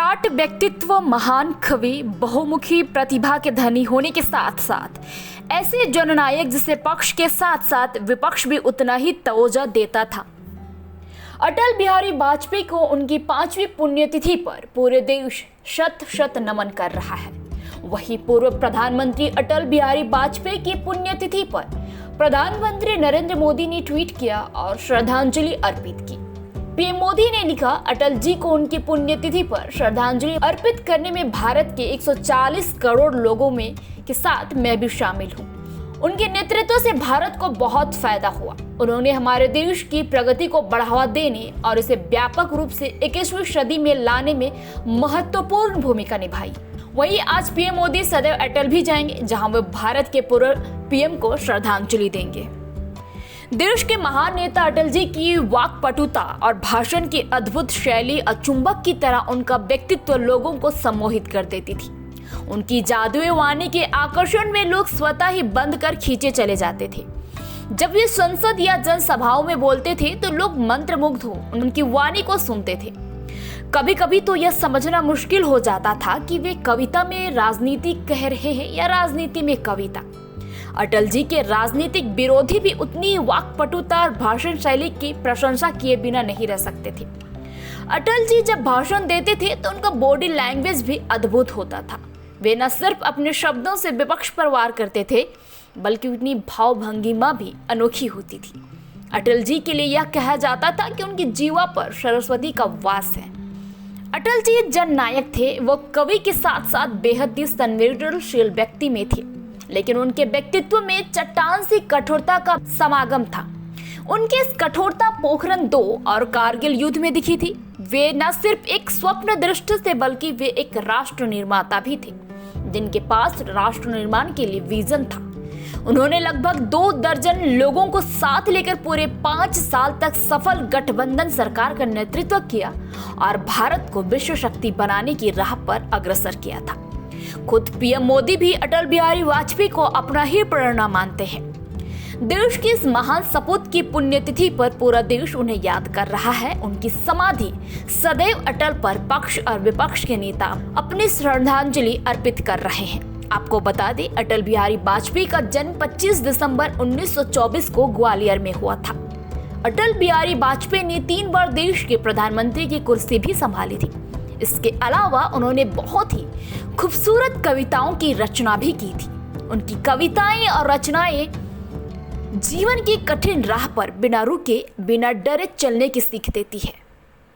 विराट व्यक्तित्व, महान कवि, बहुमुखी प्रतिभा के धनी होने के साथ साथ ऐसे जननायक जिसे पक्ष के साथ साथ विपक्ष भी उतना ही तवज्जो देता था। अटल बिहारी वाजपेयी को उनकी 5वीं पुण्यतिथि पर पूरे देश शत शत नमन कर रहा है। वहीं पूर्व प्रधानमंत्री अटल बिहारी वाजपेयी की पुण्यतिथि पर प्रधानमंत्री नरेंद्र मोदी ने ट्वीट किया और श्रद्धांजलि अर्पित की। पीएम मोदी ने लिखा, अटल जी को उनकी पुण्यतिथि पर श्रद्धांजलि अर्पित करने में भारत के 140 करोड़ लोगों में के साथ मैं भी शामिल हूँ। उनके नेतृत्व से भारत को बहुत फायदा हुआ। उन्होंने हमारे देश की प्रगति को बढ़ावा देने और इसे व्यापक रूप से 21वीं सदी में लाने में महत्वपूर्ण भूमिका निभाई। वहीं आज पीएम मोदी सदैव अटल भी जाएंगे, जहां वे भारत के पूर्व पीएम को श्रद्धांजलि देंगे। देश के महान नेता अटल जी की वाक्पटुता और भाषण की अद्भुत शैली अचुंबक की तरह उनका व्यक्तित्व लोगों को सम्मोहित कर देती थी। उनकी जादुई वाणी के आकर्षण में लोग स्वतः ही बंद कर खींचे चले जाते थे। जब वे संसद या जनसभाओं में बोलते थे तो लोग मंत्रमुग्ध हो उनकी वाणी को सुनते थे। कभी कभी तो यह समझना मुश्किल हो जाता था कि वे कविता में राजनीति कह रहे हैं या राजनीति में कविता। अटल जी के राजनीतिक विरोधी भी उतनी वाक्पटुता और भाषण शैली की प्रशंसा किए बिना नहीं रह सकते थे। अटल जी जब भाषण देते थे तो उनका बॉडी लैंग्वेज भी अद्भुत होता था। वे न सिर्फ अपने शब्दों से विपक्ष पर वार करते थे, बल्कि उनकी भावभंगिमा भी अनोखी होती थी। अटल जी के लिए यह कहा जाता था कि उनकी जीवा पर सरस्वती का वास है। अटल जी जननायक थे। वो कवि के साथ साथ बेहद ही संवेदनशील व्यक्ति में थे, लेकिन उनके व्यक्तित्व में चट्टान सी कठोरता का समागम था। उनकी इस कठोरता पोखरण 2 और कारगिल युद्ध में दिखी थी। वे न सिर्फ एक स्वप्न दृष्टि से बल्कि वे एक राष्ट्र निर्माता भी थे, जिनके पास राष्ट्र निर्माण के लिए विजन था। उन्होंने लगभग 2 दर्जन लोगों को साथ लेकर पूरे 5 साल तक सफल गठबंधन सरकार का नेतृत्व किया और भारत को विश्व शक्ति बनाने की राह पर अग्रसर किया था। खुद पीएम मोदी भी अटल बिहारी वाजपेयी को अपना ही प्रेरणा मानते हैं। देश की इस महान सपूत की पुण्यतिथि पर पूरा देश उन्हें याद कर रहा है। उनकी समाधि सदैव अटल पर पक्ष और विपक्ष के नेता अपनी श्रद्धांजलि अर्पित कर रहे हैं। आपको बता दें, अटल बिहारी वाजपेयी का जन्म 25 दिसंबर 1924 को ग्वालियर में हुआ था। अटल बिहारी वाजपेयी ने 3 बार देश के प्रधानमंत्री की कुर्सी भी संभाली थी। इसके अलावा उन्होंने बहुत ही खूबसूरत कविताओं की रचना भी की थी। उनकी कविताएं और रचनाएं जीवन की कठिन राह पर बिना रुके, बिना डरे चलने की सीख देती है।